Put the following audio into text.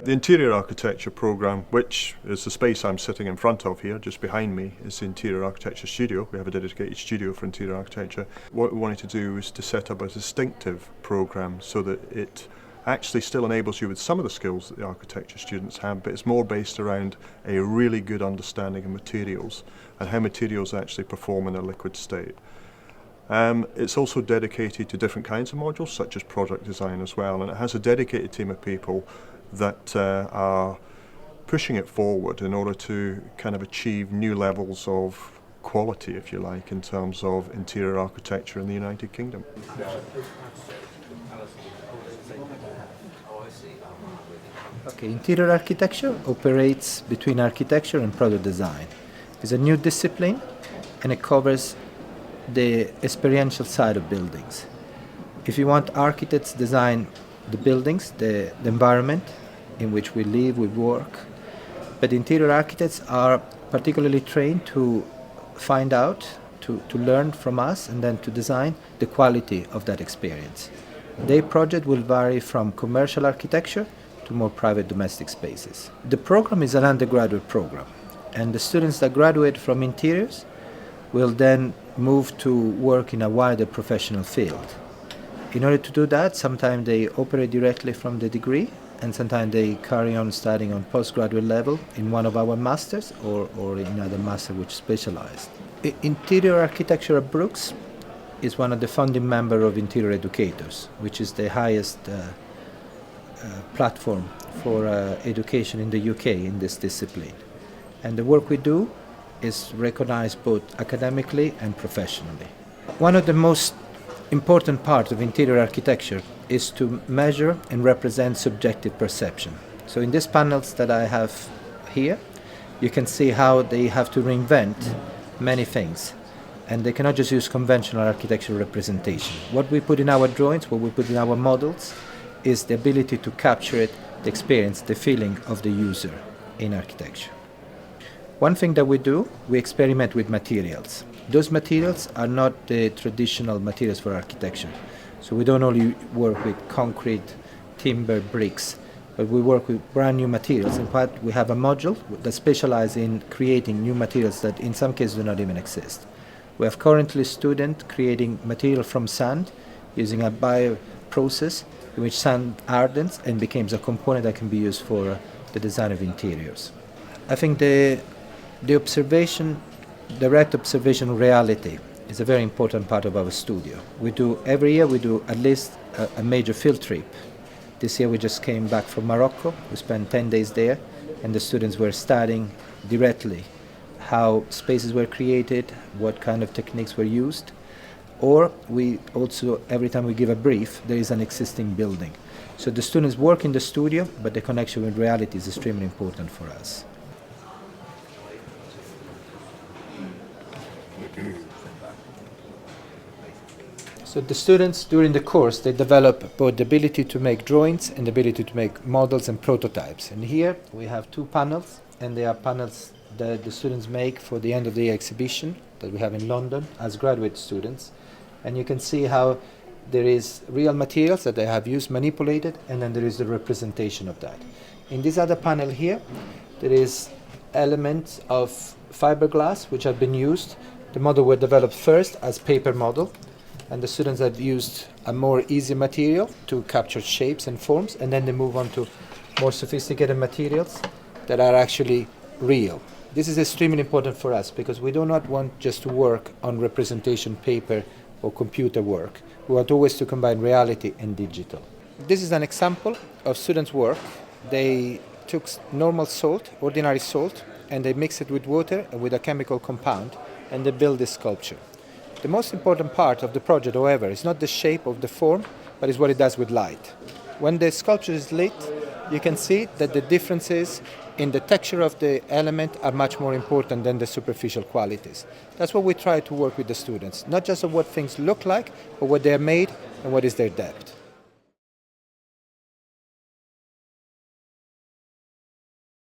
The interior architecture programme, which is the space I'm sitting in front of here, just behind me, is the interior architecture studio. We have a dedicated studio for interior architecture. What we wanted to do is to set up a distinctive programme so that it actually still enables you with some of the skills that the architecture students have, but it's more based around a really good understanding of materials and how materials actually perform in a liquid state. It's also dedicated to different kinds of modules, such as project design as well, and it has a dedicated team of people that are pushing it forward in order to kind of achieve new levels of quality, if you like, in terms of interior architecture in the United Kingdom. Okay, interior architecture operates between architecture and product design. It's a new discipline and it covers the experiential side of buildings. If you want, architects design the buildings, the environment in which we live, we work, but interior architects are particularly trained to find out, to learn from us and then to design the quality of that experience. Their project will vary from commercial architecture to more private domestic spaces. The program is an undergraduate program, and the students that graduate from interiors will then move to work in a wider professional field. In order to do that, sometimes they operate directly from the degree, and sometimes they carry on studying on postgraduate level in one of our masters or in another master which specialized. Interior architecture at Brookes is one of the founding members of Interior Educators, which is the highest platform for education in the UK in this discipline. And the work we do is recognized both academically and professionally. One of the most important parts of interior architecture is to measure and represent subjective perception. So in these panels that I have here, you can see how they have to reinvent many things, and they cannot just use conventional architectural representation. What we put in our drawings, what we put in our models, is the ability to capture it, the experience, the feeling of the user in architecture. One thing that we do, we experiment with materials. Those materials are not the traditional materials for architecture. So we don't only work with concrete, timber, bricks, but we work with brand new materials. In fact, we have a module that specializes in creating new materials that in some cases do not even exist. We have currently students creating material from sand using a bioprocess in which sand hardens and becomes a component that can be used for the design of interiors. I think the direct observation of reality is a very important part of our studio. Every year we do at least a major field trip. This year we just came back from Morocco. We spent 10 days there, and the students were studying directly how spaces were created, what kind of techniques were used. Or we also, every time we give a brief, there is an existing building. So the students work in the studio, but the connection with reality is extremely important for us. So the students during the course, they develop both the ability to make drawings and the ability to make models and prototypes. And here we have two panels, and they are panels that the students make for the end of the year exhibition that we have in London as graduate students. And you can see how there is real materials that they have used, manipulated, and then there is the representation of that. In this other panel here, there is elements of fiberglass which have been used. The model were developed first as paper model, and the students have used a more easy material to capture shapes and forms, and then they move on to more sophisticated materials that are actually real. This is extremely important for us because we do not want just to work on representation paper or computer work. We want always to combine reality and digital. This is an example of students' work. They took normal salt, ordinary salt, and they mixed it with water and with a chemical compound, and they built this sculpture. The most important part of the project, however, is not the shape of the form, but is what it does with light. When the sculpture is lit, you can see that the differences in the texture of the element are much more important than the superficial qualities. That's what we try to work with the students, not just on what things look like, but what they're made and what is their depth.